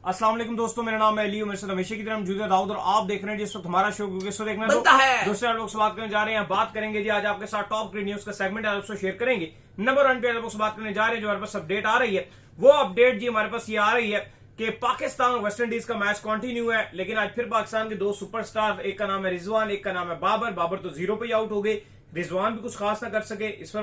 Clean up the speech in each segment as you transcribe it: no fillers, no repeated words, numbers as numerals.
अस्सलाम वालेकुम दोस्तों, मेरा नाम है लियो, मेरे साथ हमेशा की तरह जुदा दाऊद और आप देख रहे हैं जिस वक्त हमारा शो क्योंकि इसको देखना बनता है। दूसरे लोग से बात करने जा रहे हैं। बात करेंगे जी आज आपके साथ टॉप क्रिकेट न्यूज का सेगमेंट है, उसको शेयर करेंगे। नंबर 1 पे लोग से बात करने जा रहे हैं, जो हमारे पास अपडेट आ रही है वो अपडेट जी हमारे पास ये आ रही है कि पाकिस्तान और वेस्ट इंडीज का मैच कंटिन्यू है, लेकिन आज फिर पाकिस्तान के दो सुपरस्टार, एक का नाम है रिजवान, एक का नाम है बाबर। बाबर तो 0 पे आउट हो गए, रिजवान भी कुछ खास ना कर सके। इस पर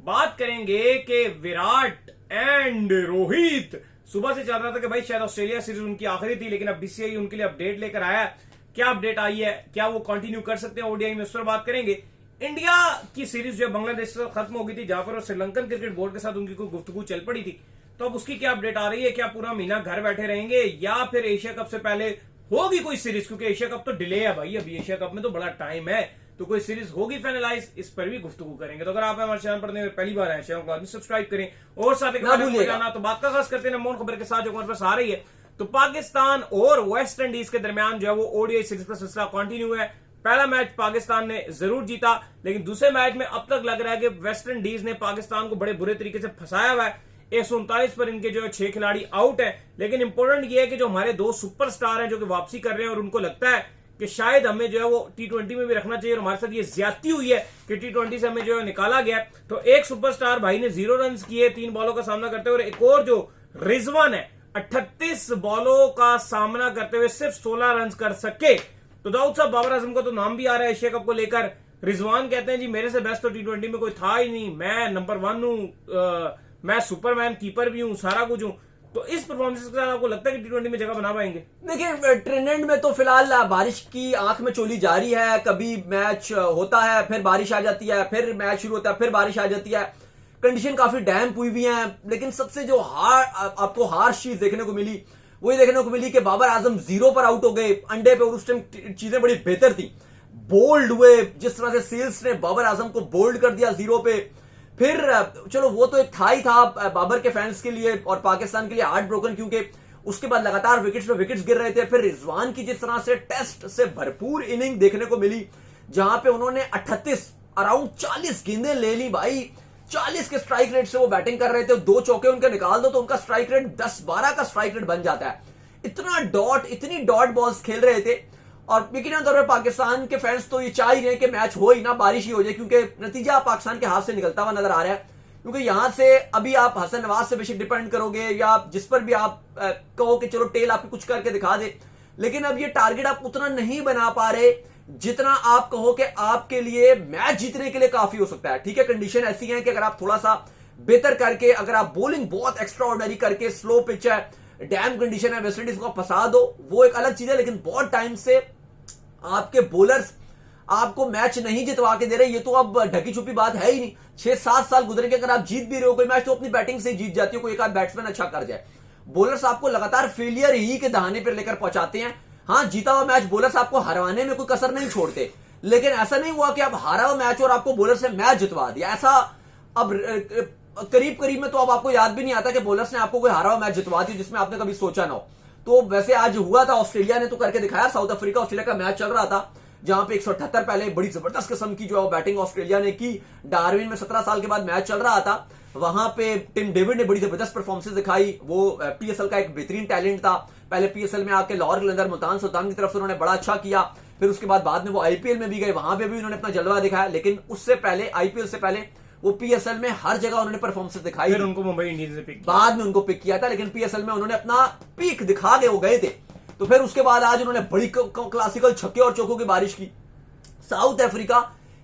बात करेंगे कि विराट एंड रोहित सुबह से चल रहा था कि भाई शायद ऑस्ट्रेलिया सीरीज उनकी आखिरी थी, लेकिन अब बीसीसीआई उनके लिए अपडेट लेकर आया है। क्या अपडेट आई है, क्या वो कंटिन्यू कर सकते हैं ओडीआई में, उस पर बात करेंगे। इंडिया की सीरीज जो बांग्लादेश से खत्म हो गई थी, जहां पर श्रीलंकन क्रिकेट बोर्ड के साथ उनकी कोई गुफ्तगू चल पड़ी थी, तो अब उसकी क्या अपडेट आ रही है। क्या पूरा महीना घर बैठे रहेंगे या फिर एशिया कप से पहले होगी कोई सीरीज, क्योंकि एशिया कप तो डिले है भाई, अभी एशिया कप में तो बड़ा टाइम है, तो कोई सीरीज होगी फाइनलाइज, इस पर भी गुफ्तगू करेंगे। तो अगर आप हमारे चैनल पर पहली बार आए, चैनल को सब्सक्राइब करें और साथ जाना। तो बात का खास करते हैं नंबर खबर के साथ जो हमारे पास आ रही है, तो पाकिस्तान और वेस्ट इंडीज के दरमियान जो है वो ओडीआई सीरीज का सिलसिला कंटिन्यू है। पहला मैच पाकिस्तान ने जरूर जीता, लेकिन दूसरे मैच में अब तक लग रहा है कि वेस्ट इंडीज ने पाकिस्तान को बड़े बुरे तरीके से फंसाया हुआ है। 139 पर इनके जो है 6 खिलाड़ी आउट है, लेकिन इंपॉर्टेंट ये है कि जो हमारे दो सुपरस्टार हैं जो कि वापसी कर रहे हैं, और उनको लगता है कि शायद हमें जो है वो टी20 में भी रखना चाहिए, और हमारे साथ ये ज्यादती हुई है कि टी20 से हमें जो है निकाला गया। तो एक सुपरस्टार भाई ने 0 रन किए 3 बॉलों का सामना करते हुए, और एक और जो रिजवान है 38 बॉलों का सामना करते हुए सिर्फ 16 रन कर सके। तो दाऊद साहब, बाबर आजम का तो नाम भी आ रहा है एशिया कप को लेकर। रिजवान कहते हैं जी मेरे से बेस्ट तो टी20 में कोई था ही नहीं, मैं नंबर 1 हूं, मैं सुपरमैन कीपर भी हूं, सारा कुछ हूं। तो इस परफॉर्मेंस के साथ आपको लगता है कि टी20 में जगह बना पाएंगे? देखिए, ट्रेंड में तो फिलहाल बारिश की आंख में चोली जारी है। कभी मैच होता है, फिर बारिश आ जाती है, फिर मैच शुरू होता है, फिर बारिश आ जाती है। कंडीशन काफी डैम्प हुई हुई है, लेकिन सबसे जो आपको हार्श चीज देखने को मिली, वही देखने को मिली कि बाबर आजम 0 पर आउट हो गए अंडे पे, और उस टाइम चीजें बड़ी बेहतर थी। बोल्ड हुए, जिस तरह से सेल्स ने बाबर आजम को बोल्ड कर दिया 0 पे। फिर चलो वो तो एक था ही था बाबर के फैंस के लिए और पाकिस्तान के लिए हार्ट ब्रोकन, क्योंकि उसके बाद लगातार विकेट्स पे विकेट्स गिर रहे थे। फिर रिजवान की जिस तरह से टेस्ट से भरपूर इनिंग देखने को मिली, जहां पे उन्होंने 38 अराउंड 40 गेंदें ले ली भाई, 40 के स्ट्राइक रेट से वो बैटिंग कर रहे थे। 2 चौके उनके निकाल दो तो उनका स्ट्राइक रेट 10-12 का स्ट्राइक रेट बन जाता है। इतनी डॉट बॉल्स खेल रहे थे, और यकीन तौर पर पाकिस्तान के फैंस तो ये चाह ही रहे कि मैच हो ही ना, बारिश ही हो जाए, क्योंकि नतीजा पाकिस्तान के हाथ से निकलता हुआ नजर आ रहा है। क्योंकि यहां से अभी आप हसन नवाज से बेशक डिपेंड करोगे, या जिस पर भी आप कहो कि चलो टेल आपको कुछ करके दिखा दे, लेकिन अब ये टारगेट आप उतना नहीं बना पा रहे जितना आप कहो कि आपके लिए मैच जीतने के लिए काफी हो सकता है। ठीक है, कंडीशन ऐसी है कि अगर आप थोड़ा सा बेहतर करके, अगर आप बॉलिंग बहुत एक्स्ट्रा ऑर्डिनरी करके, स्लो पिच है, डैम कंडीशन है, वेस्ट इंडीज को फंसा दो, वो एक अलग चीज है। लेकिन बहुत टाइम से आपके बॉलर्स आपको मैच नहीं जितवा के दे रहे, ये तो अब ढकी छुपी बात है ही नहीं। 6-7 साल गुजरे के अगर आप जीत भी रहे हो कोई मैच, तो अपनी बैटिंग से जीत जाती हो, कोई एक आध बैट्समैन अच्छा कर जाए। बॉलर्स आपको लगातार फेलियर ही के दहाने पर लेकर पहुंचाते हैं। हाँ, जीता हुआ मैच बॉलर्स आपको हरवाने में कोई कसर नहीं छोड़ते, लेकिन ऐसा नहीं हुआ कि आप हारा हुआ मैच और आपको बॉलर से मैच जितवा दिया। ऐसा अब करीब करीब में तो अब आपको याद भी नहीं आता कि बॉलर्स ने आपको कोई हारा हुआ मैच जितवा दिया जिसमें आपने कभी सोचा ना हो। तो वैसे आज हुआ था, ऑस्ट्रेलिया ने तो करके दिखाया। साउथ अफ्रीका ऑस्ट्रेलिया का मैच चल रहा था, जहां पे 178 पहले बड़ी जबरदस्त किस्म की जो है बैटिंग ऑस्ट्रेलिया ने की। डार्विन में 17 साल के बाद मैच चल रहा था, वहां पे टिम डेविड ने बड़ी जबरदस्त परफॉर्मेंस दिखाई। वो पीएसएल का एक बेहतरीन टैलेंट था। पहले पीएसएल में आके लाहौर के अंदर मुल्तान सुल्तान की तरफ से उन्होंने बड़ा अच्छा किया। फिर उसके बाद में वो आईपीएल में भी गए, वहां पे भी उन्होंने अपना जलवा दिखाया। लेकिन उससे पहले, आईपीएल से पहले, वो पीएसएल में हर जगह उन्होंने परफॉर्मेंस दिखाई। फिर उनको मुंबई इंडियंस ने पिक किया, बाद में उनको पिक किया था, लेकिन पीएसएल में उन्होंने अपना पीक दिखा के वो गए थे। तो फिर उसके बाद आज उन्होंने बड़ी क्लासिकल छक्के और चौकों की बारिश की। साउथ अफ्रीका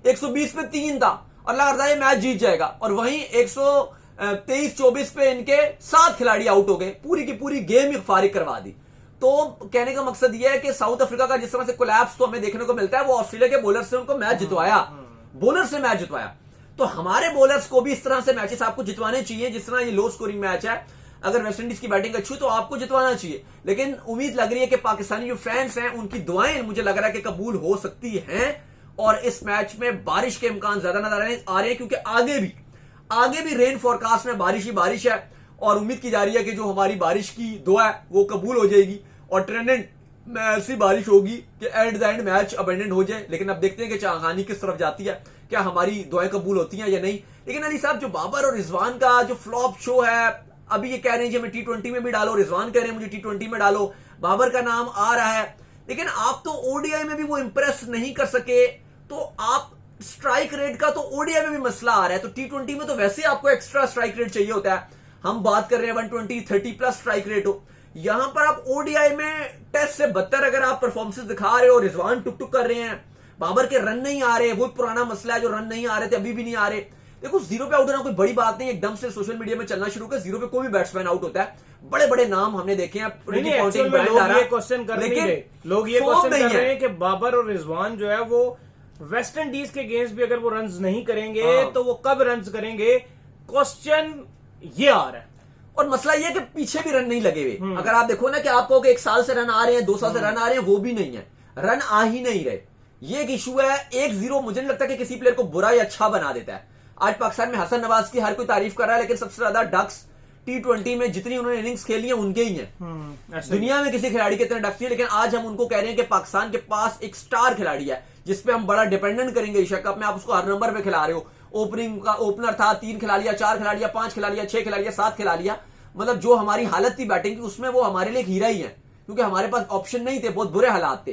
120 पे 3 था और लग रहा था ये मैच जीत जाएगा, और वहीं 123-24 पे इनके 7 खिलाड़ी आउट हो गए, पूरी की पूरी गेम ही फारिग करवा दी। तो कहने का मकसद यह है कि साउथ अफ्रीका का जिस तरह से कोलैप्स तो हमें देखने को मिलता है, वो ऑस्ट्रेलिया के बॉलर से उनको मैच जितवाया, बॉलर से मैच जितवाया। तो हमारे बॉलर्स को भी इस तरह से मैचेस आपको जितवाने चाहिए, जिस तरह ये लो स्कोरिंग मैच है। अगर वेस्ट इंडीज की बैटिंग अच्छी तो आपको जितवाना चाहिए, लेकिन उम्मीद लग रही है कि पाकिस्तानी जो फैंस हैं उनकी दुआएं मुझे लग रहा है कि कबूल हो सकती हैं, और इस मैच में बारिश के इम्कान ज्यादा नजर आ रहे हैं, क्योंकि आगे भी रेन फोरकास्ट में बारिश ही बारिश है। और उम्मीद की जा रही है कि जो हमारी बारिश की दुआ है वो कबूल हो जाएगी, और ट्रेंडेंट में ऐसी बारिश होगी कि at the end match abandon हो जाए। लेकिन अब देखते हैं कि चाहगानी किस तरफ जाती है, क्या हमारी दुआएं कबूल होती हैं या नहीं। लेकिन अली साहब, जो बाबर और रिजवान का जो फ्लॉप शो है, अभी ये कह रहे हैं जी हमें T20 में भी डालो, रिजवान कह रहे हैं मुझे T20 में डालो, बाबर का नाम आ रहा है, लेकिन आप तो ओडीआई में भी वो इंप्रेस नहीं कर सके, तो आप स्ट्राइक रेट का तो ओडीआई में भी मसला आ रहा है, तो T20 में तो वैसे आपको एक्स्ट्रा स्ट्राइक रेट चाहिए होता है। हम बात कर रहे हैं 120 30 प्लस स्ट्राइक रेट हो, यहां पर आप ओडीआई में टेस्ट से बदतर अगर आप परफॉर्मेंस दिखा रहे हो, रिजवान टुक टुक कर रहे हैं, बाबर के रन नहीं आ रहे, वो पुराना मसला है जो रन नहीं आ रहे थे अभी भी नहीं आ रहे। देखो जीरो पे आउट होना कोई बड़ी बात नहीं, एकदम से सोशल मीडिया में चलना शुरू कर, जीरो पे कोई भी बैट्समैन आउट होता है, बड़े बड़े नाम हमने देखे हैं। लोग ये क्वेश्चन कर रहे हैं कि बाबर और रिजवान जो है वो वेस्ट इंडीज के अगेंस्ट भी अगर वो रन्स नहीं करेंगे तो वो कब रन्स करेंगे, क्वेश्चन ये आ रहा है। और मसला ये है कि पीछे भी रन नहीं लगे हुए। अगर आप देखो ना कि आपको 1 साल से रन आ रहे हैं, 2 साल से रन आ रहे हैं, वो भी नहीं है, रन आ ही नहीं रहे, ये एक इशू है। 1-0 मुझे नहीं लगता कि किसी प्लेयर को बुरा या अच्छा बना देता है। आज पाकिस्तान में हसन नवाज की हर कोई तारीफ कर रहा है, लेकिन सबसे ज्यादा डक्स T20 में जितनी उन्होंने इनिंग्स खेली है उनके ही हैं। दुनिया में किसी खिलाड़ी के इतने डक्स नहीं है, लेकिन आज हम उनको कह रहे हैं कि पाकिस्तान के पास एक स्टार खिलाड़ी है जिसपे हम बड़ा डिपेंडेंट करेंगे एशिया कप में। आप उसको हर नंबर पे खिला रहे हो, ओपनिंग का ओपनर था, 3 खिला लिया, 4 खिला लिया, 5 खिला लिया, 6 खिला लिया, 7 खिला लिया, मतलब जो हमारी हालत थी बैटिंग की उसमें वो हमारे लिए एक हीरा ही है, क्योंकि हमारे पास ऑप्शन नहीं थे, बहुत बुरे हालात थे।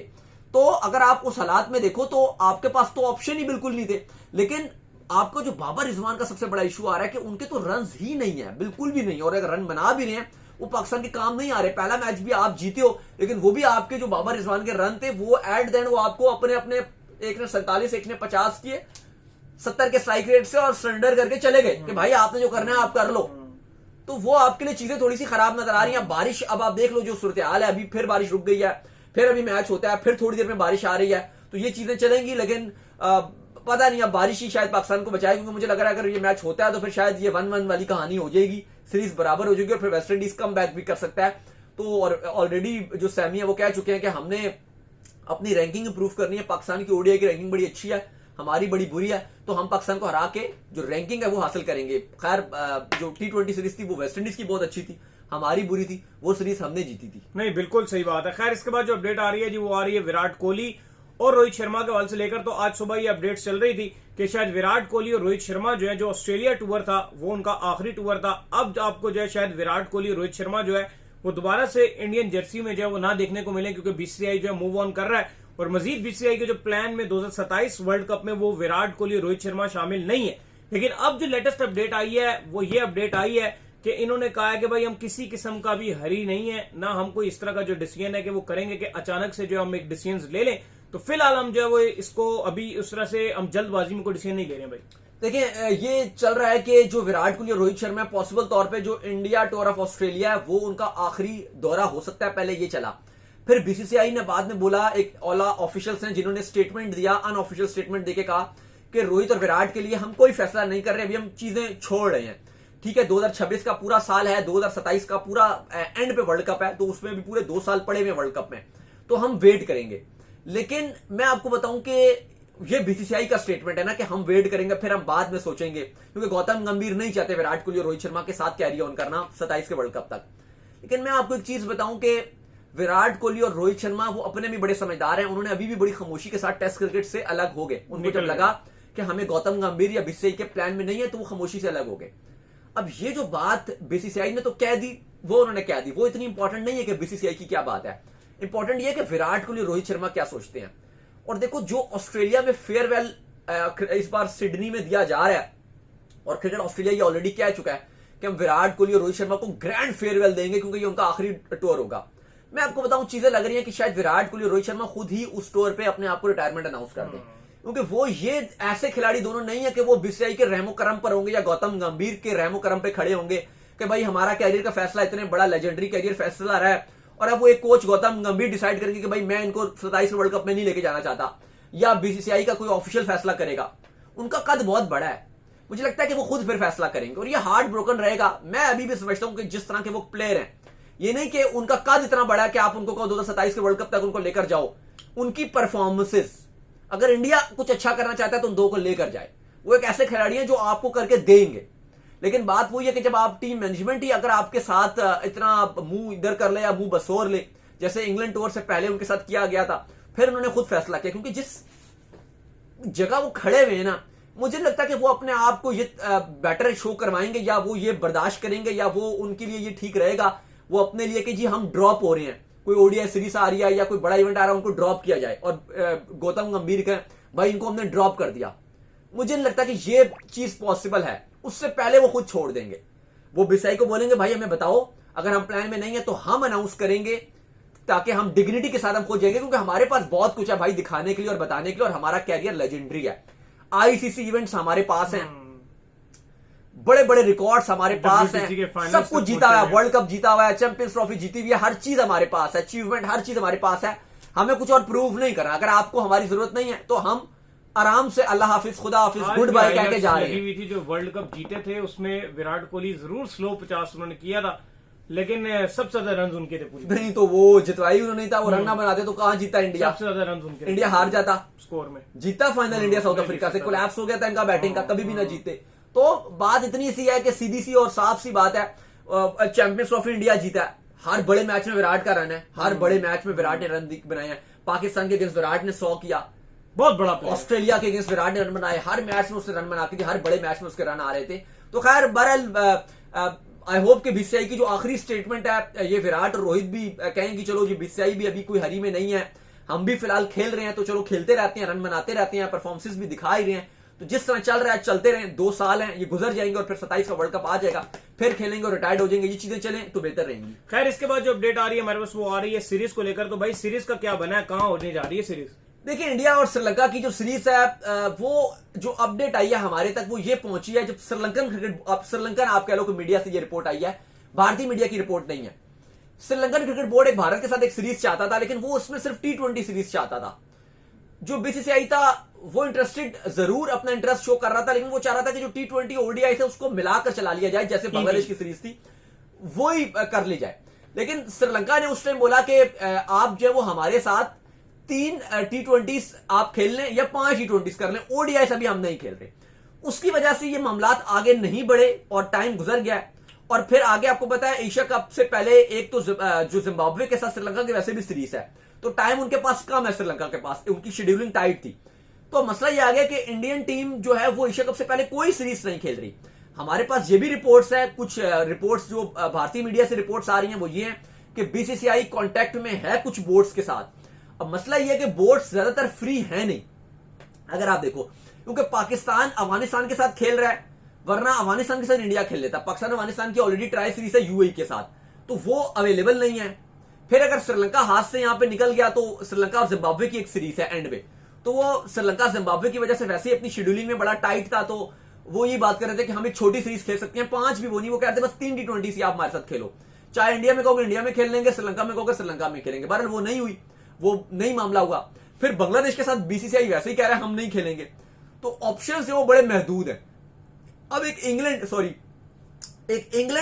तो अगर आप उस हालात में देखो तो आपके पास तो ऑप्शन ही बिल्कुल नहीं थे। लेकिन आपको जो बाबर रिजवान का सबसे बड़ा इशू आ रहा है कि उनके तो रन ही नहीं है, बिल्कुल भी नहीं, और अगर रन बना भी रहे हैं वो पाकिस्तान के काम नहीं आ रहे। पहला मैच भी आप जीते हो, लेकिन वो भी आपके जो बाबर रिजवान के रन थे वो एट देन वो आपको अपने अपने एक ने 47 एक ने 50 किए 70 के स्ट्राइक रेट से और सरेंडर करके चले गए कि भाई आपने जो करना है आप कर लो। तो वो आपके लिए चीजें थोड़ी सी खराब नजर आ रही हैं। बारिश अब आप देख लो जो सूरत हाल है, अभी फिर बारिश रुक गई है, फिर अभी मैच होता है, फिर थोड़ी देर में बारिश आ रही है, तो ये चीजें चलेंगी। लेकिन पता नहीं अब बारिश ही शायद पाकिस्तान को बचाए, क्योंकि मुझे लग रहा है अगर ये मैच होता है तो फिर शायद ये 1-1 वाली कहानी हो जाएगी, सीरीज बराबर हो जाएगी और फिर वेस्ट इंडीज कम बैक भी कर सकता है। तो और ऑलरेडी जो सैमी है वो कह चुके हैं कि हमने अपनी रैंकिंग इंप्रूव करनी है, पाकिस्तान की ओडीआई की रैंकिंग बड़ी अच्छी है, हमारी बड़ी बुरी है, तो हम पाकिस्तान को हरा के जो रैंकिंग है वो हासिल करेंगे। खैर जो T20 सीरीज थी वो वेस्ट इंडीज की बहुत अच्छी थी, हमारी बुरी थी, वो सीरीज हमने जीती थी। नहीं बिल्कुल सही बात है। खैर इसके बाद जो अपडेट आ रही है जी वो आ रही है विराट कोहली और रोहित शर्मा के हवाले से लेकर। तो आज सुबह ये अपडेट चल रही थी कि शायद विराट कोहली और रोहित शर्मा जो है, जो ऑस्ट्रेलिया टूर था वो उनका आखिरी टूर था, अब आपको जो है शायद विराट कोहली और रोहित शर्मा जो है वो दोबारा से इंडियन जर्सी में जो है वो ना देखने को मिले, क्योंकि बीसीसीआई जो है मूव ऑन कर रहा है। और मजीद बीसीसीआई के जो प्लान में 2027 वर्ल्ड कप में वो विराट कोहली और रोहित शर्मा शामिल नहीं है। लेकिन अब जो लेटेस्ट अपडेट आई है वो ये अपडेट आई है कि इन्होंने कहा है कि भाई हम किसी किस्म का भी हरी नहीं है, ना हम कोई इस तरह का जो डिसीजन है कि वो करेंगे कि अचानक से जो हम एक डिसीजन ले लें। तो फिलहाल हम जो है वो इसको अभी उस तरह से हम जल्दबाजी में कोई डिसीजन नहीं ले रहे हैं। भाई देखिए ये चल रहा है कि जो विराट कोहली और रोहित शर्मा पॉसिबल तौर पे जो इंडिया टूर ऑफ ऑस्ट्रेलिया है वो उनका आखिरी दौरा हो सकता है, पहले ये चला। फिर बीसीसीआई ने बाद में बोला, एक ओला ऑफिशियल्स ने जिन्होंने स्टेटमेंट दिया, अनऑफिशियल स्टेटमेंट देके कहा कि रोहित और विराट के लिए हम कोई फैसला नहीं कर रहे, अभी हम चीजें छोड़ रहे हैं। ठीक है, 2026 का पूरा साल है, 2027 का पूरा एंड पे वर्ल्ड कप है, तो उसमें भी पूरे 2 साल पड़े हुए वर्ल्ड कप में, तो हम वेट करेंगे। लेकिन मैं आपको बताऊं कि ये बीसीसीआई का स्टेटमेंट है ना कि हम वेट करेंगे, फिर हम बाद में सोचेंगे, क्योंकि गौतम गंभीर नहीं चाहते विराट कोहली और रोहित शर्मा के साथ कैरी ऑन करना 27 के वर्ल्ड कप तक। लेकिन मैं आपको एक चीज बताऊं कि विराट कोहली और रोहित शर्मा वो अपने भी बड़े समझदार हैं, उन्होंने अभी भी बड़ी खामोशी के साथ टेस्ट क्रिकेट से अलग हो गए। उनको जब लगा कि हमें गौतम गंभीर या बीसीसीआई के प्लान में नहीं है तो वो खामोशी से अलग हो गए। अब ये जो बात बीसीसीआई ने तो कह दी, वो उन्होंने कह दी, वो इतनी इंपॉर्टेंट नहीं है कि बीसीसीआई की क्या बात है, इंपॉर्टेंट ये है कि विराट कोहली और रोहित शर्मा क्या सोचते हैं। और देखो जो ऑस्ट्रेलिया में फेयरवेल इस बार सिडनी में दिया जा रहा है, और क्रिकेट ऑस्ट्रेलिया ये ऑलरेडी कह चुका है कि हम विराट कोहली और रोहित शर्मा को ग्रैंड फेयरवेल देंगे, क्योंकि ये उनका आखिरी टूर होगा। मैं आपको बताऊं चीजें लग रही हैं कि शायद विराट कोहली और रोहित शर्मा खुद ही उस टूर पे अपने आप को रिटायरमेंट अनाउंस कर दें, क्योंकि वो ये ऐसे खिलाड़ी दोनों नहीं है कि वो बीसीसीआई के रहमो करम पर होंगे या गौतम गंभीर के रहमो करम पे खड़े होंगे कि भाई हमारा कैरियर का फैसला इतने बड़ा लेजेंडरी कैरियर फैसला रहा है, और अब वो एक कोच गौतम गंभीर डिसाइड करेंगे कि भाई मैं इनको 27 वर्ल्ड कप में नहीं लेके जाना चाहता, या बीसीसीआई का कोई ऑफिशियल फैसला करेगा। उनका कद बहुत बड़ा है, मुझे लगता है कि वो खुद फिर फैसला करेंगे, और ये हार्ट ब्रोकन रहेगा। मैं अभी भी समझता हूं कि जिस तरह के वो प्लेयर हैं, ये नहीं कि उनका कद इतना बड़ा है कि आप उनको कहो 2027 के वर्ल्ड कप तक उनको लेकर जाओ। उनकी परफॉर्मेंसेस, अगर इंडिया कुछ अच्छा करना चाहता है तो उन दो को लेकर जाए। वो एक ऐसे खिलाड़ी हैं जो आपको करके देंगे। लेकिन बात वही है कि जब आप टीम मैनेजमेंट ही अगर आपके साथ इतना मुंह इधर कर ले या मुंह बसोर ले, जैसे इंग्लैंड टूर से पहले उनके साथ किया गया था, फिर उन्होंने खुद फैसला किया, क्योंकि जिस जगह वो खड़े हुए हैं ना, मुझे नहीं लगता कि वो अपने आप को ये बेटर शो करवाएंगे या वो ये बर्दाश्त करेंगे या वो उनके लिए ये ठीक रहेगा वो अपने लिए कि जी हम ड्रॉप हो रहे हैं, कोई ओडीआई सीरीज आ रही है या कोई बड़ा इवेंट आ रहा है उनको ड्रॉप किया जाए और गौतम गंभीर का भाई इनको हमने ड्रॉप कर दिया। मुझे नहीं लगता कि ये चीज पॉसिबल है। उससे पहले वो खुद छोड़ देंगे, वो बीसीसीआई को बोलेंगे भाई हमें बताओ अगर हम प्लान में नहीं है तो हम अनाउंस करेंगे ताकि हम डिग्निटी के साथ हम खुद जाएंगे, क्योंकि हमारे पास बहुत कुछ है भाई दिखाने के लिए और बताने के लिए और हमारा कैरियर लेजेंडरी है। आईसीसी इवेंट्स हमारे पास हैं, बड़े बड़े रिकॉर्ड्स हमारे पास हैं, सब कुछ जीता हुआ है, वर्ल्ड कप जीता हुआ है, चैंपियंस ट्रॉफी जीती हुई है, हर चीज हमारे पास है, अचीवमेंट हर चीज हमारे पास है। हमें कुछ और प्रूव नहीं करना। अगर आपको हमारी जरूरत नहीं है तो हम आराम से अल्लाह हाफिज खुदा हाफिज गुड बाय कह के जा रहे हैं। थी जो वर्ल्ड कप जीते थे उसमें विराट कोहली जरूर स्लो 50 उन्होंने किया था, लेकिन सबसे ज्यादा रन उनके थे पूरी। नहीं तो वो जितवाई उन्होंने नहीं था, वो रन ना बनाते तो कहां जीता इंडिया। सबसे ज्यादा रन उनके, इंडिया हार जाता स्कोर में, जीता फाइनल इंडिया साउथ अफ्रीका से, कोलैप्स हो गया था इनका बैटिंग का, कभी भी ना जीते। तो बात इतनी सी है कि सीधी सी और साफ सी बात है, चैंपियंस ट्रॉफी इंडिया जीता है, हर बड़े मैच में विराट का रन है, हर बड़े मैच में विराट ने रन बनाए हैं। पाकिस्तान के अगेंस्ट विराट ने 100 किया, बहुत बड़ा। ऑस्ट्रेलिया के अगेंस्ट विराट ने रन बनाए, हर मैच में उसने रन बनाते थे, हर बड़े मैच में उसके रन आ रहे थे। तो खैर बहरहाल आई होप कि बीसीसीआई की जो आखिरी स्टेटमेंट है ये विराट और रोहित भी कहें कि चलो जी बीसीसीआई भी अभी कोई हरी में नहीं है, हम भी फिलहाल खेल रहे हैं तो चलो खेलते रहते हैं, रन बनाते रहते हैं, परफॉर्मेंसेस भी दिखा ही रहे हैं, तो जिस तरह चल रहा है चलते रहे। 2 साल हैं, ये गुजर जाएंगे और फिर 27 का वर्ल्ड कप आ जाएगा, फिर खेलेंगे और रिटायर्ड हो जाएंगे। ये चीजें चलें तो बेहतर रहेंगी। खैर इसके बाद जो अपडेट आ रही है हमारे पास वो आ रही है सीरीज को लेकर। तो भाई सीरीज का क्या बना है, कहां होने जा रही है सीरीज? देखिए इंडिया और श्रीलंका की जो सीरीज है वो जो अपडेट आई है हमारे तक वो ये पहुंची है जब श्रीलंकन आप कह लो कि मीडिया से ये रिपोर्ट आई है, भारतीय मीडिया की रिपोर्ट नहीं है। श्रीलंकन क्रिकेट बोर्ड एक भारत के साथ एक सीरीज चाहता था, लेकिन वो उसमें सिर्फ T20 सीरीज चाहता था। जो बीसीसीआई था वो इंटरेस्टेड जरूर अपना इंटरेस्ट शो कर रहा था, लेकिन वो चाह रहा था कि जो T20 ओडीआई से उसको मिलाकर चला लिया जाए, जैसे बांग्लादेश की सीरीज थी वो ही कर ली जाए। लेकिन श्रीलंका ने उस टाइम बोला कि आप जो वो हमारे साथ 3 T20 आप खेल लें या 5 T20 कर लें, ओडीआई से भी हम नहीं खेल रहे। उसकी वजह से ये मामलात आगे नहीं बढ़े और टाइम गुजर गया। और फिर आगे आपको पता है एशिया कप से पहले एक तो जो जिम्बाब्वे के साथ श्रीलंका की वैसे भी सीरीज है, तो टाइम उनके पास कम है, श्रीलंका के पास उनकी शेड्यूलिंग टाइट थी। तो मसला ये आ गया कि इंडियन टीम जो है वो एशिया कप से पहले कोई सीरीज नहीं खेल रही। हमारे पास ये भी रिपोर्ट्स है, कुछ रिपोर्ट्स जो भारतीय मीडिया से रिपोर्ट्स आ रही हैं वो ये है कि बीसीसीआई कांटेक्ट में है कुछ बोर्ड्स के साथ। अब मसला ये है कि बोर्ड्स ज्यादातर फ्री है नहीं, अगर आप देखो, क्योंकि पाकिस्तान अफगानिस्तान के साथ खेल रहा है, वरना अफगानिस्तान के साथ इंडिया खेल लेता। पाकिस्तान अफगानिस्तान की ऑलरेडी ट्राई सीरीज है यूएई के साथ, तो वो अवेलेबल नहीं है। फिर अगर श्रीलंका हाथ से यहां पे निकल गया तो श्रीलंका और जिम्बाब्वे की एक सीरीज है एंड में, तो वो श्रीलंका जिम्बाब्वे की वजह से वैसे ही अपनी शेड्यूलिंग में बड़ा टाइट था, तो वो ये बात कर रहे थे कि हम एक छोटी सीरीज खेल सकते हैं, 5 भी वो नहीं, वो कहते बस 3 T20 से आप हमारे साथ खेलो, चाहे इंडिया में कहोगे इंडिया में खेल लेंगे, श्रीलंका में कहोगे श्रीलंका में खेलेंगे। बहरहाल वो नहीं हुई, वो नहीं मामला हुआ। फिर बांग्लादेश के साथ बीसीसीआई वैसे ही कह रहा है हम नहीं खेलेंगे, तो ऑप्शन है वो बड़े महदूद है। अब एक इंग्लैंड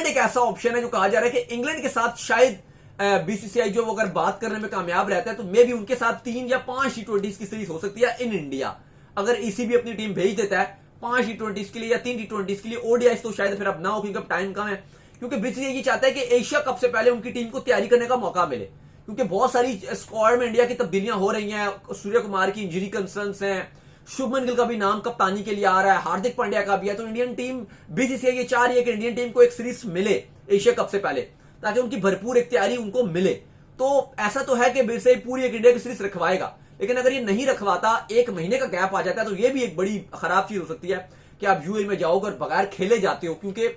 एक ऐसा ऑप्शन है जो कहा जा रहा है कि इंग्लैंड के साथ शायद बीसीसीआई जो अगर बात करने में कामयाब रहता है तो मे भी उनके साथ 3 या 5 T20 की सीरीज हो सकती है इन इंडिया। अगर ईसीबी अपनी टीम भेज देता है 5 T20 के लिए या 3 T20 के लिए, ओडीआई तो शायद फिर अब ना हो क्योंकि अब टाइम कम है, क्योंकि बीसीसीआई ये चाहता है कि एशिया कप से पहले उनकी टीम को तैयारी करने का मौका मिले, क्योंकि बहुत सारी स्क्वाड में इंडिया की तब्दीलियां हो रही हैं। सूर्य कुमार की इंजरी कंसर्न्स हैं, शुभमन गिल का भी नाम कप्तानी के लिए आ रहा है, हार्दिक पांड्या का भी है, तो इंडियन टीम बीसीसीआई ये चाह रही है कि इंडियन टीम को एक सीरीज मिले एशिया कप से पहले, ताकि उनकी भरपूर एक तैयारी उनको मिले। तो ऐसा तो है कि बीसीसीआई पूरी एक इंडिया की सीरीज रखवाएगा, लेकिन अगर ये नहीं रखवाता, 1 महीने का गैप आ जाता है, तो ये भी एक बड़ी खराब चीज हो सकती है कि आप यूएई में जाओगे और बगैर खेले जाते हो, क्योंकि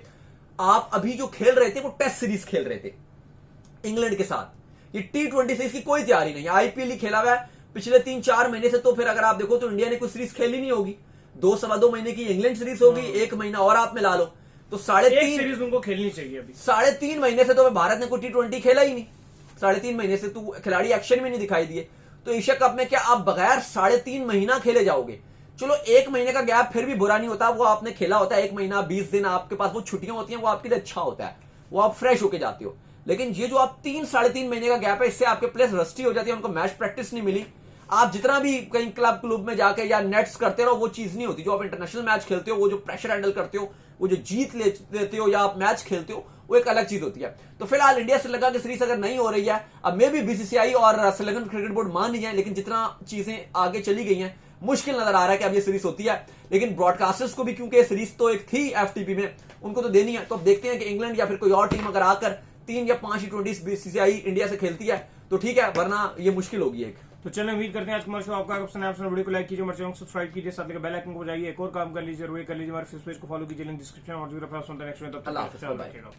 आप अभी जो खेल रहे थे वो टेस्ट सीरीज खेल रहे थे इंग्लैंड के साथ। ये T20 सीरीज की कोई तैयारी नहीं है, आईपीएल ही खेला हुआ है पिछले 3-4 महीने से। तो फिर अगर आप देखो तो इंडिया ने कोई सीरीज खेली नहीं होगी, 2-2.5 महीने की इंग्लैंड सीरीज होगी, 1 महीना और आप मिला लो, तो 3.5 सीरीज उनको खेलनी चाहिए। अभी 3.5 महीने से तो भारत ने कोई T20 खेला ही नहीं, 3.5 महीने से तो खिलाड़ी एक्शन में नहीं दिखाई दिए। तो एशिया कप में क्या आप बगैर 3.5 महीना खेले जाओगे? चलो 1 महीने का गैप फिर भी बुरा नहीं होता, वो आपने खेला होता है 1 महीना 20 दिन, आपके पास वो छुट्टियां होती हैं, वो आपके लिए अच्छा होता है, वो आप फ्रेश होके जाते हो। लेकिन ये जो आप 3-3.5 महीने का गैप है, इससे आपके प्लेयर्स रस्टी हो जाती है, उनको मैच प्रैक्टिस नहीं मिली। आप जितना भी कहीं क्लब में जाके या नेट्स करते रहो, वो चीज नहीं होती। जो आप इंटरनेशनल मैच खेलते हो, वो जो प्रेशर हैंडल करते हो, वो जो जीत लेते हो या आप मैच खेलते हो, वो एक अलग चीज होती है। तो फिलहाल इंडिया श्रीलंका की सीरीज अगर नहीं हो रही है, अब मे भी बीसीसीआई और श्रीलंकन क्रिकेट बोर्ड मान नहीं जाए, लेकिन जितना चीजें आगे चली गई हैं मुश्किल नजर आ रहा है कि अब ये सीरीज होती है। लेकिन ब्रॉडकास्टर्स को भी, क्योंकि सीरीज तो एक थी एफटीपी में, उनको तो देनी है। तो अब देखते हैं कि इंग्लैंड या फिर कोई और टीम अगर आकर 3 या 5 T20 बीसीसीआई इंडिया से खेलती है तो ठीक है, वरना ये मुश्किल होगी एक। तो चलिए उम्मीद करते हैं आज हमारे शो आपका पसंद है। वीडियो को लाइक कीजिए, हमारे चैनल को सब्सक्राइब कीजिए, साथ में बेल आइकन को बजाइए। एक और काम कर लीजिए, जरूर कर लीजिए, हमारे फेसबुक पेज को फॉलो कीजिए, लिंक डिस्क्रिप्शन में मौजूद है। नेक्स्ट में तब तक अल्लाह हाफिज़।